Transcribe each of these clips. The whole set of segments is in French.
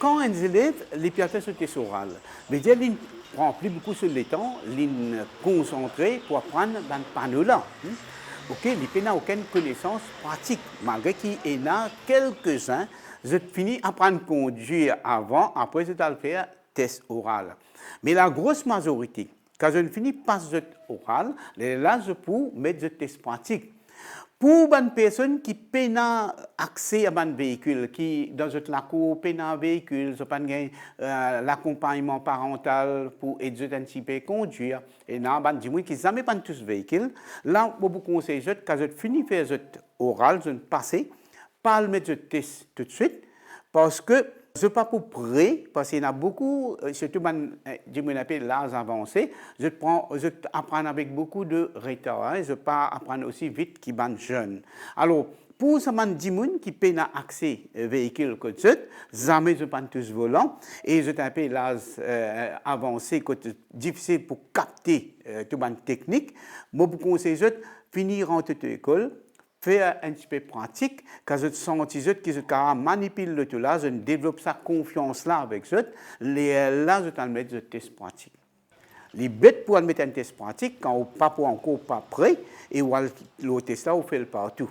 quand un élève, les piates sur test oral, mais dire, il ne prend plus beaucoup sur le temps, il est concentré pour apprendre dans le panneau là. Ok, il n'a aucune connaissance pratique, malgré qu'il y en a quelques-uns. Je finis à apprendre à conduire avant, après je dois faire test oral. Mais la grosse majorité, quand je finis par le oral, là je peux mettre le test pratique. Pour une personne qui peine accès à un véhicule, qui dans la cour peine un véhicule, l'accompagnement parental pour aider un petit peu à conduire, et non, dis moi qui n'ont jamais pas tous véhicule, là, je vous conseille, quand je finis de faire oral, je passe, pas le mettre le test tout de suite, parce que je ne suis pas pour près, parce qu'il y en a beaucoup, surtout l'âge avancé, je apprends avec beaucoup de retard. Je ne vais pas apprendre aussi vite qu'ils sont jeunes. Alors, pour ce monde qui peine à accès au véhicule comme ça, jamais je prends tous volant, et je t'appelle l'âge avancé, difficile pour capter tout le technique. Moi, pour conseiller, finir en toute école, faire un petit peu pratique, quand je sens que je manipule le tout là, je développe sa confiance là avec eux, là je vais mettre le test pratique. Les bêtes pour mettre un test pratique, quand on pas encore pas prêt, et le test là, on fait le partout.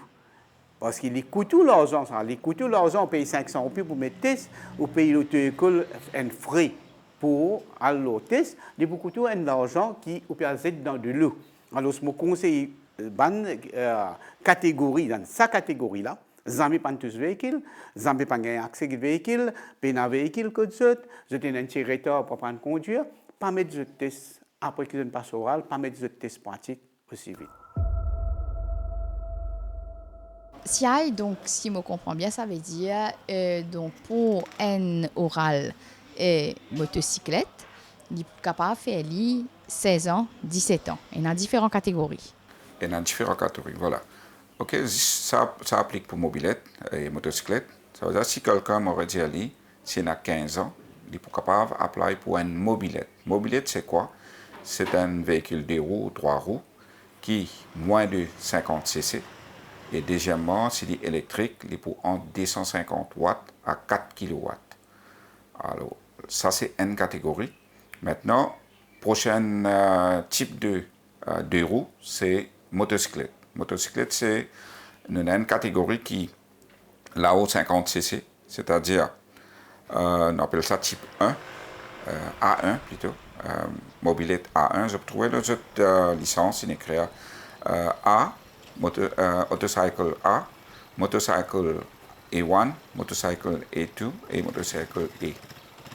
Parce qu'il coûte tout l'argent, ça. Il coûte tout l'argent, on paye 500 € pour mettre test, on paye l'auto-école un frais pour aller au test, il coûte tout l'argent qui on peut mettre dans de l'eau. Alors, je me conseille bonne catégorie, dans sa catégorie-là, jamais pas tous véhicules, jamais pas accès au véhicule, pas un véhicule comme ça, je tenais un petit retard pour apprendre à conduire, pas mettre le test après que je passe oral, pas mettre le test pratique aussi vite. CI, donc, si je comprends bien, ça veut dire donc pour un oral et motocyclette, il est capable de faire 16 ans, 17 ans. Il y a différentes catégories. Il y a différentes catégories, voilà. Ok, ça applique pour mobilette et motocyclette. Ça veut dire si quelqu'un m'aurait dit à lui, s'il a 15 ans, il est capable d'appliquer pour une mobilette. Mobilette, c'est quoi? C'est un véhicule 2 roues ou 3 roues qui est moins de 50 cc. Et deuxièmement, s'il est électrique, il est pour entre 250 watts à 4 kW. Alors, ça, c'est une catégorie. Maintenant, prochain type de 2 roues, c'est motocyclette. Motocyclette, c'est une catégorie qui là-haut 50 cc, c'est-à-dire, on appelle ça type 1, A1 plutôt, mobilette A1. Je trouvais notre licence, il écrit A, motorcycle A, motorcycle A1, motorcycle A2 et motorcycle A.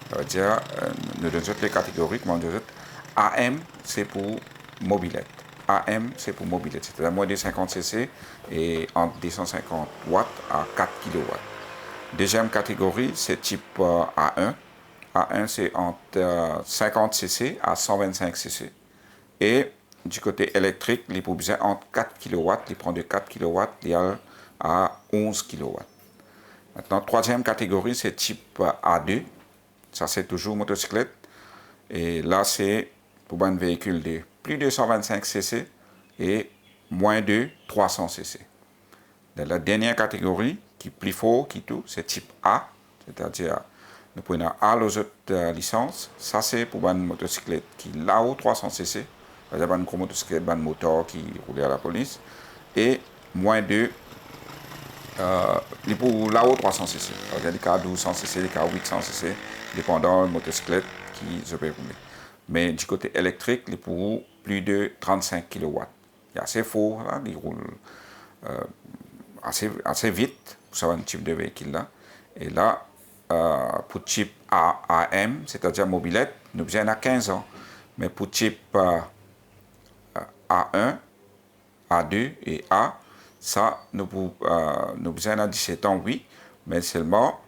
Ça veut dire, nous donnons les catégories, comment on dit, AM, c'est pour mobilette. AM, c'est pour mobilette, c'est-à-dire moins de 50 cc et entre 250 watts à 4 kW. Deuxième catégorie, c'est type A1. A1, c'est entre 50 cc à 125 cc. Et du côté électrique, il peut besoin entre 4 kW, il prend de 4 kW à 11 kW. Maintenant, troisième catégorie, c'est type A2. Ça, c'est toujours motocyclette. Et là, c'est pour un véhicule de plus de 125 cc et moins de 300 cc. Dans la dernière catégorie, qui est plus fort qui tout, c'est type A, c'est-à-dire nous prenons A aux autres licences. Ça, c'est pour une motocyclette qui est là-haut 300 cc, c'est-à-dire une motocyclette, un moteur qui roule à la police, et moins de pour là-haut 300 cc. C'est-à-dire les cas 1200 cc, les cas 800 cc, dépendant de la motocyclette qui se peut rouler. Mais du côté électrique, il est pour plus de 35 kW. Il est assez fort, là, il roule assez vite pour savoir un type de véhicule là. Et là, pour type AM, c'est-à-dire mobilette, nous besoin à 15 ans. Mais pour type A1, A2 et A, ça, nous besoin à 17 ans, oui, mais seulement,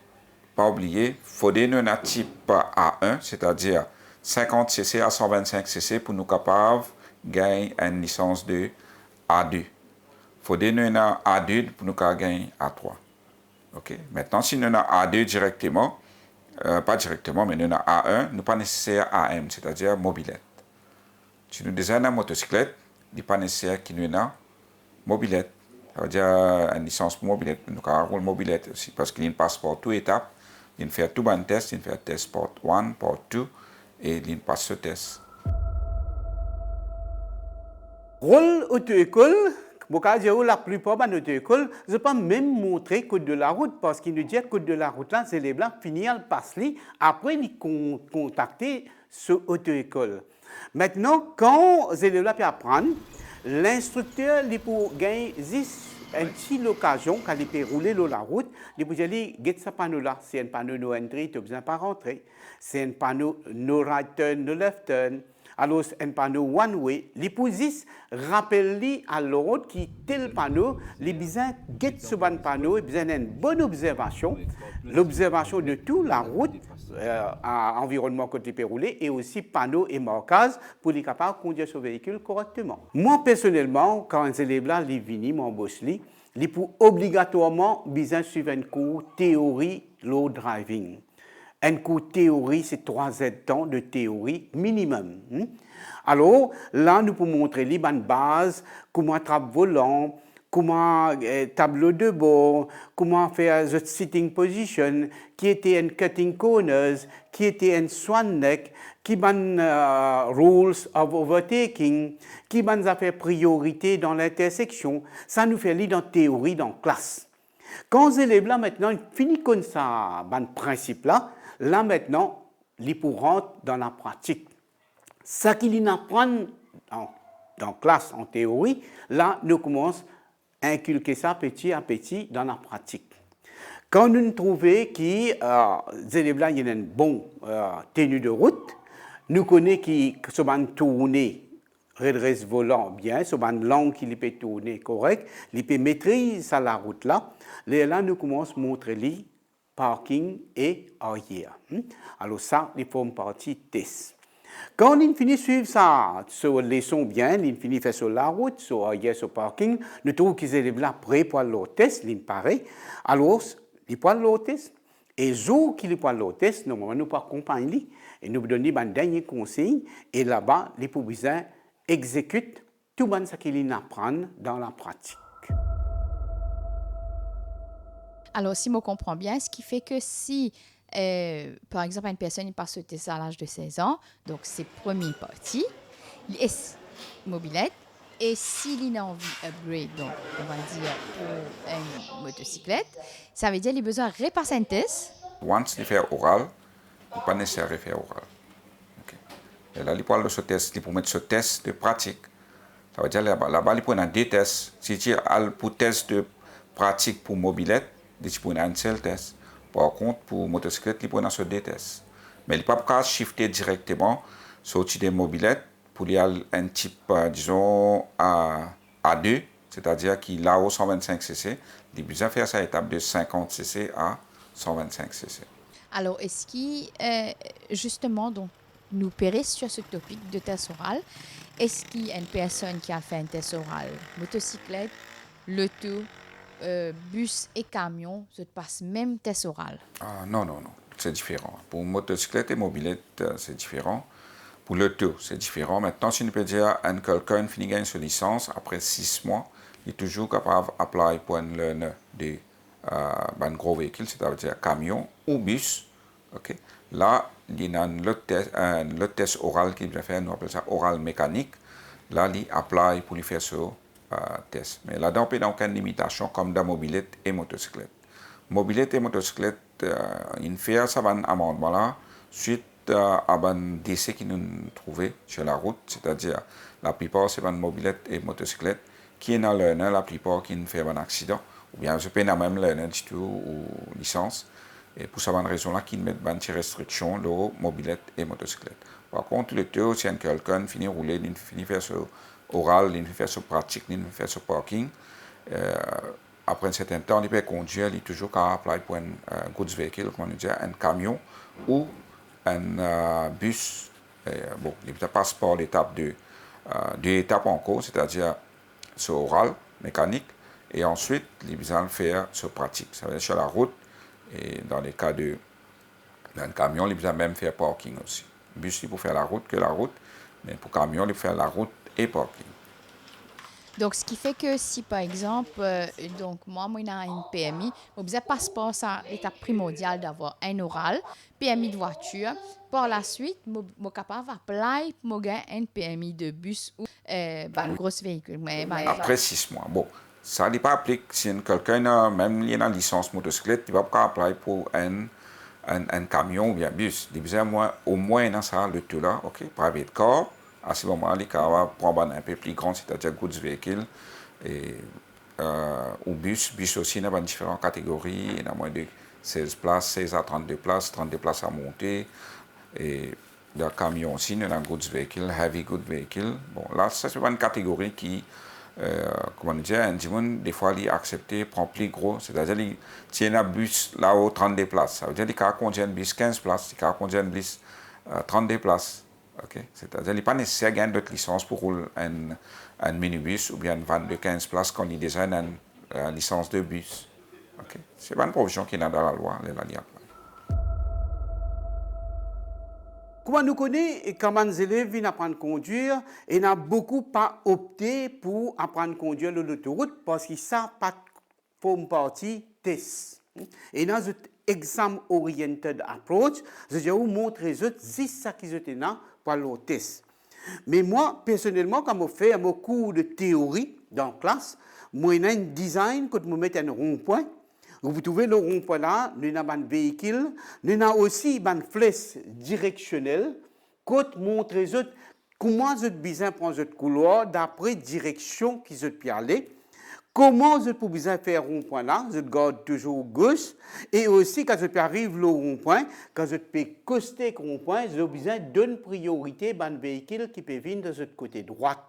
pas oublier, il faut donner un type A1, c'est-à-dire 50 cc à 125 cc pour nous capables de gagner une licence de A2. Il faut donner un A2 pour nous gagner A3. Okay? Maintenant, si nous avons A2 directement, pas directement, mais nous avons A1, nous pas nécessaire AM, c'est-à-dire mobilette. Si nous avons une motocyclette, il n'est pas nécessaire qu'il nous ait une mobilette. Ça veut dire une licence pour mobilette. Nous avons une mobilette aussi, parce qu'il y a un passeport, toute étape, il fait tout bon test, il fait test port 1, port 2, et il passe ce test. Rôle auto-école, la plupart de auto-école, je peux même montrer code de la route parce qu'il nous dit que code de la route là, c'est les blancs finir le passer, après ils contacter ce auto-école. Maintenant, quand les élèves là apprendre, l'instructeur il pour gagner une petite occasion quand il peut rouler sur la route, il peut dire get ce panneau là, c'est un panneau no entry, tu n'as besoin pas rentrer. C'est un panneau no right turn, no left turn. Alors, c'est un panneau one way. Les positions rappellent à l'autre qui tel panneau, les besoin get ce bon panneau, et besoin d'une bonne observation, l'observation de toute la route, à environnement côté peut rouler, et aussi panneaux et marquages pour les capables de conduire ce véhicule correctement. Moi, personnellement, quand un élève là, les vini, mon boss, il faut obligatoirement besoin suivre un cours théorie low driving. Un cours théorie, c'est 3 temps de théorie minimum. Alors, là, nous pouvons montrer les bonnes bases, comment attraper volant, comment tableau de bord, comment faire the sitting position, qui était un cutting corners, qui était un swan neck, qui ban rules of overtaking, qui ban affaire priorité dans l'intersection. Ça nous fait lire dans théorie, dans classe. Quand les élèves là maintenant finissent comme ça, ban principe là maintenant, ils pour rentrer dans la pratique. Ça qu'ils apprennent dans classe en théorie, là nous commençons à inculquer ça petit à petit dans la pratique. Quand nous trouvons que les élèves là ont une bonne tenue de route, nous connaissons qu'ils se tourner redresse volant bien, sur une langue qui peut tourner correct, il peut maîtriser la route là. Là, nous commençons à montrer les parking et arrière. Alors ça, il forme partie test. Quand on finit de suivre ça, sur leçon bien, on finit de faire sur la route, sur arrière, sur parking, nous trouvons qu'ils élèves là prêts pour le test, il paraît. Alors, ils prennent le test. Et jour qu'ils prennent le test, normalement, nous accompagnons et nous donnons un dernier conseil. Et là-bas, les publics exécutent tout ce qu'ils apprennent dans la pratique. Alors, si je comprends bien, ce qui fait que si, par exemple, une personne passe le test à l'âge de 16 ans, donc c'est première partie, il est mobilette, et s'il a envie d'upgrade, donc on va dire pour une motocyclette, ça veut dire qu'il a besoin de repasser un test. Once il fait oral, il n'est pas nécessaire de faire oral. Okay. Et là, il peut ce test, il peut mettre ce test de pratique. Ça veut dire là-bas, il peut avoir 2 tests. Si tu as pour test de pratique pour mobilette, il peut avoir un seul test. Par contre, pour motocyclette, il peut avoir 2 tests. Mais il ne peut pas shifter directement sur des mobilettes pour y aller un type, disons, à 2, c'est-à-dire qu'il a au 125 cc, il a besoin de faire sa étape de 50 cc à 125 cc. Alors, est-ce qu'il, justement, donc, nous périr sur ce topic de test oral, est-ce qu'il y a une personne qui a fait un test oral, motocyclette, l'auto, bus et camion, se passe même test oral? Ah, non, c'est différent. Pour motocyclette et mobilette, c'est différent. Pour l'auto, c'est différent. Maintenant, si on peut dire que quelqu'un finit gagne sa licence, après 6 mois, il est toujours capable d'appliquer pour un learner de un gros véhicule, c'est-à-dire camion ou bus. Okay. Là, il y a le test oral qu'il va faire, nous appelons ça oral mécanique. Là, il apply pour lui faire ce test. Mais là-dedans, il n'y a aucune limitation comme dans mobilette et motocyclette. Mobilette et motocyclette, il fait ça un amendement là, suite à un décès qui nous trouvait sur la route, c'est-à-dire la plupart c'est une mobilette et motocyclette qui est dans learner, la plupart qui ne fait un accident, ou bien je peux même learner du tout ou licence. Et pour cette raison-là, qu'ils mettent des restrictions, le mobilette et motocyclette. Par contre, le taux, si quelqu'un finit rouler, il finit faire ce oral, il finit faire ce pratique, il finit faire ce parking, après un certain temps, il peut conduire, il est toujours capable pour un goods vehicle, comme on dit, un camion ou un bus. Bon, il passe par l'étape de 2 étapes en cours, c'est-à-dire ce oral, mécanique, et ensuite, il besoin de faire ce pratique. Ça veut dire sur la route, et dans les cas d'un camion, il besoin même faire parking aussi. Bus, il peut faire la route que la route, mais pour camion, il peut faire la route et parking. Donc, ce qui fait que si, par exemple, donc moi, j'ai une PMI, j'ai besoin de passeport, c'est l'étape primordiale d'avoir un oral, PMI de voiture. Par la suite, je suis capable d'appeler pour gagner un PMI de bus ou un gros véhicule. Après 6 mois. Bon, ça ne pas applique si quelqu'un a même une licence motocyclette, il va pas appeler pour un camion ou un bus. Il besoin au moins dans ça, le tout là, ok, private car. À ce moment-là, il va prendre un peu plus grand, c'est-à-dire goods vehicle. Et, ou bus aussi, il y a différentes catégories. Il y a moins de 16 places, 16 à 32 places à monter. Et le camion aussi, il y a un goods vehicle, heavy goods vehicle. Bon, là, ça, c'est une catégorie qui, comment dire, des fois, il est accepté, prend plus gros. C'est-à-dire, il y a un bus là-haut, 32 places. Ça veut dire qu'il contient un bus 15 places, il contient un bus 32 places. Okay? C'est-à-dire qu'il n'est pas nécessaire de gagner d'autres licences pour rouler un minibus ou bien une van de 15 places quand il déjà une licence de bus. Okay? Ce n'est pas une provision qui est dans la loi, la LIAP. Comment nous connaissons, quand les élèves viennent apprendre à conduire, et n'a beaucoup pas opté pour apprendre à conduire l'autoroute parce qu'ils ne savent pas forme partie test. Et dans cette exam-oriented approach, je vais vous montrer si ça qui est là pour le test. Mais moi, personnellement, quand je fais un cours de théorie dans la classe, moi, j'ai un design que je mets un rond-point. Vous trouvez le rond-point là, nous avons un véhicule, nous avons aussi une flèche directionnelle qui montre comment vous besoin prendre votre couloir d'après direction qui vous peut aller. Comment vous pouvez besoin faire rond-point là, vous garde toujours gauche, et aussi quand vous arrive le rond-point, quand vous pouvez coster le rond-point, vous avez besoin de donner priorité à un véhicule qui peut venir de votre côté droit.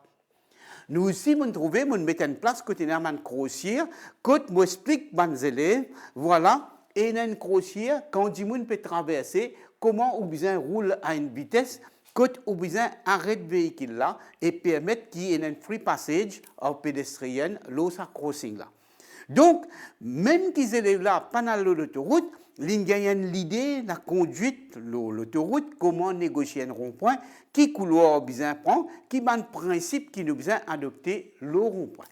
Nous aussi, nous trouvons, nous mettons en place côté d'un crossière, quand nous explique aux élèves, voilà, et dans une crossière, quand on peut traverser, comment on besoin roule à une vitesse, quand on besoin arrêter le véhicule là et permettre qu'il y ait un free passage aux pédestriens lors de crossing là. Donc, même qu'ils élèves là pendant l'autoroute, ils gagnent l'idée de la conduite de l'autoroute, comment négocier un rond-point, qui couloir besoin prendre, qui est le principe qui nous besoin adopter le rond-point.